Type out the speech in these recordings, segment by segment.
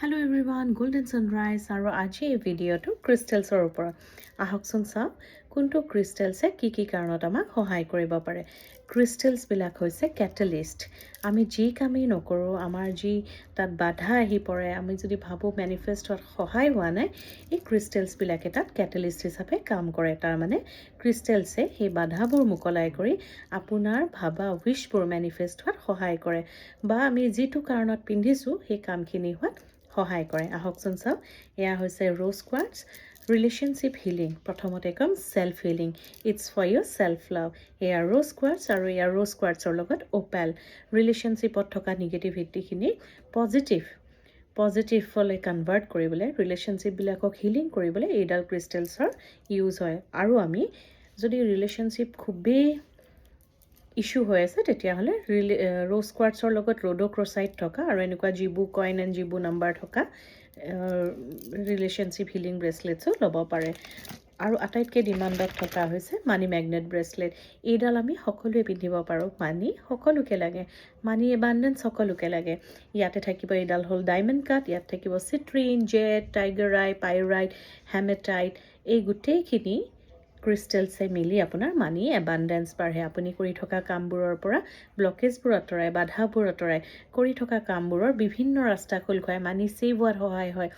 Hello everyone, Golden Sunrise আৰু আজি এই ভিডিঅ'টো ক্ৰিষ্টেলছৰ ওপৰত আহকচোন চাওঁ কোনটো ক্ৰিষ্টেলছে কি কাৰণত আমাক সহায় কৰিব পাৰে। ক্ৰিষ্টেলছবিলাক হৈছে কেটালিষ্ট। আমি যি কামেই নকৰোঁ, আমাৰ যি তাত বাধা আহি পৰে, আমি যদি ভাবোঁ মেনিফেষ্ট হোৱাত সহায় হোৱা নাই, এই ক্ৰিষ্টেলছবিলাকে তাত কেটালিষ্ট হিচাপে কাম কৰে। তাৰমানে ক্ৰিষ্টেলছে সেই বাধাবোৰ মোকলাই কৰি আপোনাৰ ভাবা উইচবোৰ মেনিফেষ্ট হোৱাত সহায় কৰে বা আমি যিটো কাৰণত পিন্ধিছোঁ সেই কামখিনি হোৱাত সহায় কৰে। আহকচোন চাওঁ, এয়া হৈছে ৰ'জ কোৱাৰ্টছ ৰিলেশ্যনশ্বিপ হিলিং। প্ৰথমতে ক'ম self healing, it's for your self love. এয়া ৰ'জ কোৱাৰ্টছ আৰু এয়া ৰ'জ কোৱাৰ্টছৰ লগত অপেল। ৰিলেশ্যনশ্বিপত থকা নিগেটিভিটিখিনি পজিটিভলৈ কনভাৰ্ট কৰিবলৈ, ৰিলেশ্যনশ্বিপবিলাকক হিলিং কৰিবলৈ এইডাল ক্ৰিষ্টেলছৰ ইউজ হয়। আৰু আমি যদি ৰিলেশ্যনশ্বিপ খুবেই ইছ্যু হৈ আছে তেতিয়াহ'লে ৰ'জ কোৱাৰ্টছৰ লগত ৰ'ড'ক্ৰচাইট থকা আৰু এনেকুৱা যিবোৰ কইন এণ্ড যিবোৰ নাম্বাৰ থকা ৰিলেশ্যনশ্বিপ হিলিং ব্ৰেচলেটছো ল'ব পাৰে। আৰু আটাইতকৈ ডিমাণ্ডত থকা হৈছে মানি মেগনেট ব্ৰেচলেট। এইডাল আমি সকলোৱে পিন্ধিব পাৰোঁ। মানি সকলোকে লাগে, মানি এবাণ্ডেঞ্চ সকলোকে লাগে। ইয়াতে থাকিব, এইডাল হ'ল ডায়মণ্ড কাট, ইয়াত থাকিব চিট্ৰিন, জেড, টাইগাৰ আই, পাইৰাইট, হেমেটাইট। এই গোটেইখিনি ক্ৰিষ্টেলছে মিলি আপোনাৰ মানি এবাণ্ডেঞ্চ বাঢ়ে। আপুনি কৰি থকা কামবোৰৰ পৰা ব্লকেজবোৰ আঁতৰাই, বাধাবোৰ আঁতৰাই, কৰি থকা কামবোৰৰ বিভিন্ন ৰাস্তা খোল খুৱাই, মানি ছেভ হোৱাত সহায় হয়।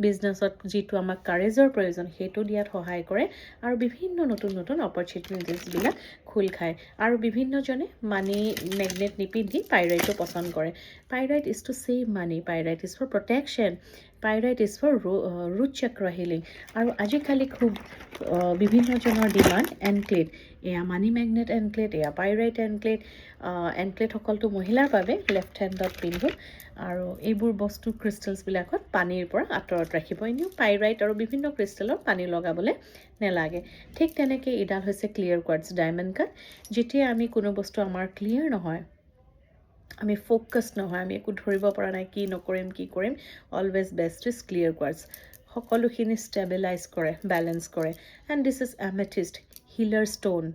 বিজনেছত যিটো আমাক কাৰেজৰ প্ৰয়োজন সেইটো দিয়াত সহায় কৰে আৰু বিভিন্ন নতুন নতুন অপৰচুনিটিছবিলাক খোল খায়। আৰু বিভিন্নজনে মানি মেগনেট নিপিন্ধি পাইৰাইটো পচন্দ কৰে। Pyrite is to save money, pyrite is for protection, pyrite is for root chakra healing. আৰু আজিকালি খুব বিভিন্নজনৰ ডিমাণ্ড এনক্লেট। এয়া মানি মেগনেট এনক্লেট, এয়া পাইৰাইট এনক্লেট। এনক্লেটসকলটো মহিলাৰ বাবে লেফ্ট হেণ্ডত পিন্ধোঁ আৰু এইবোৰ বস্তু ক্ৰিষ্টেলছবিলাকত পানীৰ পৰা আঁতৰত ৰাখিব। এনেও পাইৰাইট আৰু বিভিন্ন ক্ৰিষ্টেলত পানী লগাবলৈ নেলাগে। ঠিক তেনেকৈ এইডাল হৈছে ক্লিয়াৰ কোৱাৰ্টছ ডায়মণ্ড কাট। যেতিয়া আমি কোনো বস্তু আমাৰ ক্লিয়াৰ নহয়, আমি ফ'কাছ নহয়, আমি একো ধৰিব পৰা নাই, কি নকৰিম কি কৰিম, always best is clear quartz. সকলোখিনি ষ্টেবিলাইজ কৰে, বেলেঞ্চ কৰে। And this is amethyst, healer stone.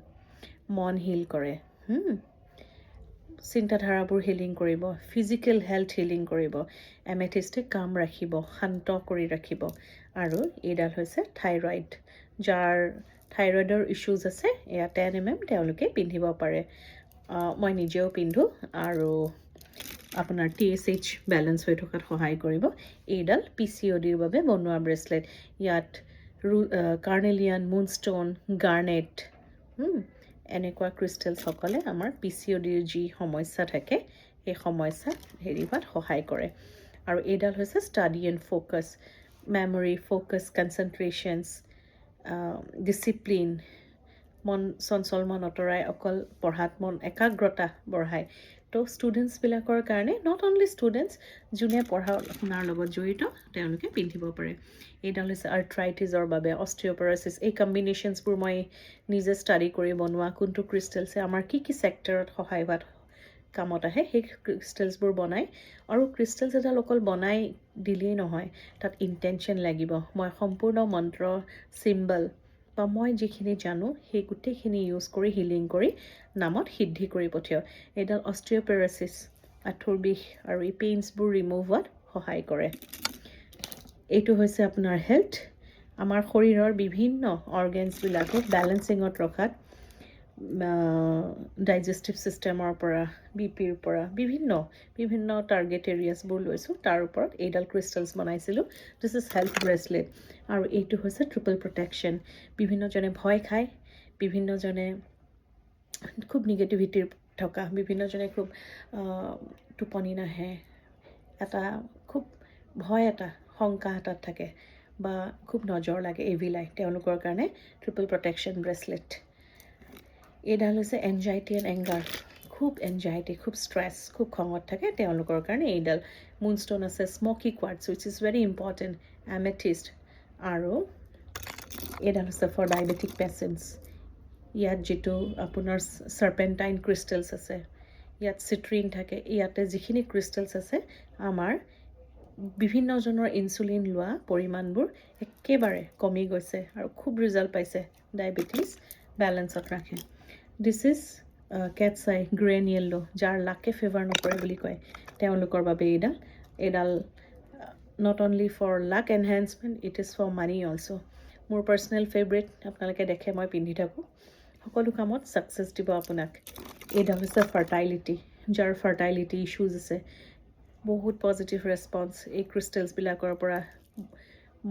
মন হিল কৰে, চিন্তাধাৰাবোৰ হিলিং কৰিব, ফিজিকেল হেল্থ হিলিং কৰিব। এমেথিষ্টে কাম ৰাখিব, শান্ত কৰি ৰাখিব। আৰু এইডাল হৈছে থাইৰইড। যাৰ থাইৰইডৰ ইছ্যুজ আছে, এয়া 10 mm তেওঁলোকে পিন্ধিব পাৰে। মই নিজেও পিন্ধোঁ আৰু আপোনাৰ TSH বেলেঞ্চ হৈ থকাত সহায় কৰিব। এইডাল PCODৰ বাবে বনোৱা ব্ৰেচলেট। ইয়াত কাৰ্নেলিয়ান, মুনষ্টোন, গাৰ্নেট, এনেকুৱা ক্ৰিষ্টেলছসকলে আমাৰ PCODৰ যি সমস্যা থাকে সেই সমস্যাত হোৱাত সহায় কৰে। আৰু এইডাল হৈছে study and focus, memory, focus, concentrations, discipline. মন চঞ্চল মন আঁতৰাই অকল পঢ়াত মন একাগ্ৰতা বঢ়ায়। তো ষ্টুডেণ্টছবিলাকৰ কাৰণে, নট অনলি ষ্টুডেণ্টছ, যোনে পঢ়া শুনাৰ লগত জড়িত তেওঁলোকে পিন্ধিব পাৰে। এইডাল হৈছে আৰ্থ্ৰাইটিছৰ বাবে, অষ্ট্ৰিঅ'পৰ'চিছ। এই কম্বিনেশ্যনছবোৰ মই নিজে ষ্টাডি কৰি বনোৱা। কোনটো ক্ৰিষ্টেলছে আমাৰ কি ছেক্টৰত সহায় হোৱাত কামত আহে সেই ক্ৰিষ্টেলছবোৰ বনাই। আৰু ক্ৰিষ্টেলছ এডাল অকল বনাই দিলেই নহয়, তাত ইণ্টেনশ্যন লাগিব। মই সম্পূৰ্ণ মন্ত্ৰ, চিম্বল বা মই যিখিনি জানো সেই গোটেইখিনি ইউজ কৰি হিলিং কৰি নামত সিদ্ধি কৰি পঠিয়াওঁ। এইডাল অষ্ট্ৰিঅ'পৰ'চিছ, আঁঠুৰ বিষ আৰু এই পেইনছবোৰ ৰিমুভ হোৱাত সহায় কৰে। এইটো হৈছে আপোনাৰ হেল্থ, আমাৰ শৰীৰৰ বিভিন্ন অৰ্গেনছবিলাকক বেলেঞ্চিঙত ৰখাত, ডাইজেষ্টিভ ছিষ্টেমৰ পৰা, BPৰ পৰা বিভিন্ন টাৰ্গেট এৰিয়াছবোৰ লৈছোঁ। তাৰ ওপৰত এইডাল ক্ৰিষ্টেলছ বনাইছিলোঁ। This is health bracelet. আৰু এইটো হৈছে ট্ৰিপল প্ৰটেকশ্যন। বিভিন্নজনে ভয় খায়, বিভিন্নজনে খুব নিগেটিভিটিৰ থকা, বিভিন্নজনে খুব টোপনি নাহে, এটা খুব ভয়, এটা শংকা এটাত থাকে বা খুব নজৰ লাগে, এভিলাই, তেওঁলোকৰ কাৰণে ট্ৰিপল প্ৰটেকশ্যন ব্ৰেচলেট। এইডাল হৈছে এনজাইটি এণ্ড এংগাৰ। খুব এনজাইটি, খুব ষ্ট্ৰেছ, খুব খঙত থাকে, তেওঁলোকৰ কাৰণে এইডাল। মুনষ্টোন আছে, smoky quartz which is very important, amethyst. আৰু এইডাল হৈছে ফৰ ডায়েবেটিক পেচেণ্টছ। ইয়াত যিটো আপোনাৰ চাৰ্পেণ্টাইন ক্ৰিষ্টেলছ আছে, ইয়াত চিট্ৰিন থাকে, ইয়াতে যিখিনি ক্ৰিষ্টেলছ আছে আমাৰ বিভিন্নজনৰ ইনচুলিন লোৱা পৰিমাণবোৰ একেবাৰে কমি গৈছে আৰু খুব ৰিজাল্ট পাইছে। ডায়েবেটিছ বেলেঞ্চত ৰাখে। This is cache I grey and yellow, যাৰ লাকে ফেভাৰ নকৰে বুলি কয় তেওঁলোকৰ বাবে এইডাল not only for luck enhancement, it is for money also. মোৰ পাৰ্চনেল ফেভৰেট, আপোনালোকে দেখে মই পিন্ধি থাকোঁ, সকলো কামত ছাকচেছ দিব আপোনাক। এইডাল হৈছে ফাৰ্টাইলিটি, যাৰ ফাৰ্টাইলিটি ইছ্যুজ আছে, বহুত পজিটিভ ৰেছপন্স এই ক্ৰিষ্টেলছবিলাকৰ পৰা।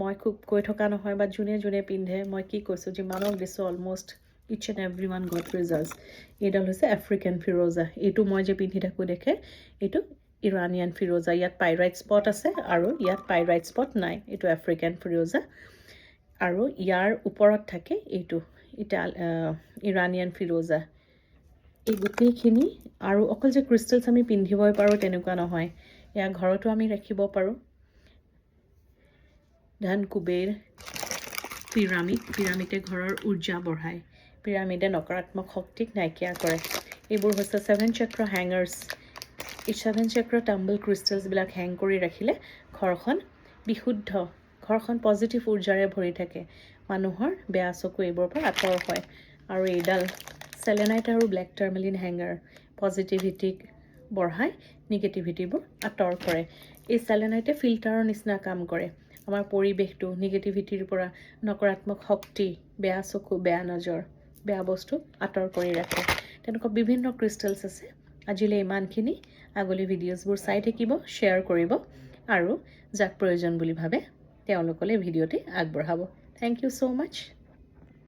মই খুব কৈ থকা নহয়, বা যোনে যোনে পিন্ধে মই কি কৈছোঁ, যিমানক দিছোঁ almost each and every one got results. এইডাল হৈছে আফ্ৰিকান ফিৰোজা, এইটো মই যে পিন্ধি থাকোঁ দেখে, এইটো ইৰাণিয়ান ফিৰোজা। ইয়াত পাইৰাইট স্পট আছে আৰু ইয়াত পাইৰাইট স্পট নাই, এইটো আফ্ৰিকান ফিৰোজা। আৰু ইয়াৰ ওপৰত থাকে এইটো ইৰাণিয়ান ফিৰোজা। এই গোটেইখিনি, আৰু অকল যে ক্ৰিষ্টেলছ আমি পিন্ধিবই পাৰোঁ তেনেকুৱা নহয়, ইয়াৰ ঘৰতো আমি ৰাখিব পাৰোঁ। ধন কুবেৰ, পিৰামিডে ঘৰৰ উৰ্জা বঢ়ায়, পিৰামিডে নকাৰাত্মক শক্তিক নাইকিয়া কৰে। এইবোৰ হৈছে 7 চক্ৰ হেংগাৰ্ছ। এই 7 চক্ৰ টাম্বল ক্ৰিষ্টেলছবিলাক হেং কৰি ৰাখিলে ঘৰখন বিশুদ্ধ, ঘৰখন পজিটিভ উৰ্জাৰে ভৰি থাকে, মানুহৰ বেয়া চকু এইবোৰৰ পৰা আঁতৰ হয়। আৰু এইডাল চেলেনাইট আৰু ব্লেক টাৰ্মেলিন হেংগাৰ পজিটিভিটিক বঢ়াই নিগেটিভিটিবোৰ আঁতৰ কৰে। এই চেলেনাইটে ফিল্টাৰৰ নিচিনা কাম কৰে, আমাৰ পৰিৱেশটো নিগেটিভিটিৰ পৰা, নকাৰাত্মক শক্তি, বেয়া চকু, বেয়া নজৰ, বেয়া বস্তু আঁতৰ কৰি ৰাখে। তেনেকুৱা বিভিন্ন ক্ৰিষ্টেলছ আছে। আজিলৈ ইমানখিনি। আগলৈ ভিডিঅ'ছবোৰ চাই থাকিব, শ্বেয়াৰ কৰিব, আৰু যাক প্ৰয়োজন বুলি ভাবে তেওঁলোকলৈ ভিডিঅ'টি আগবঢ়াব। Thank you so' much.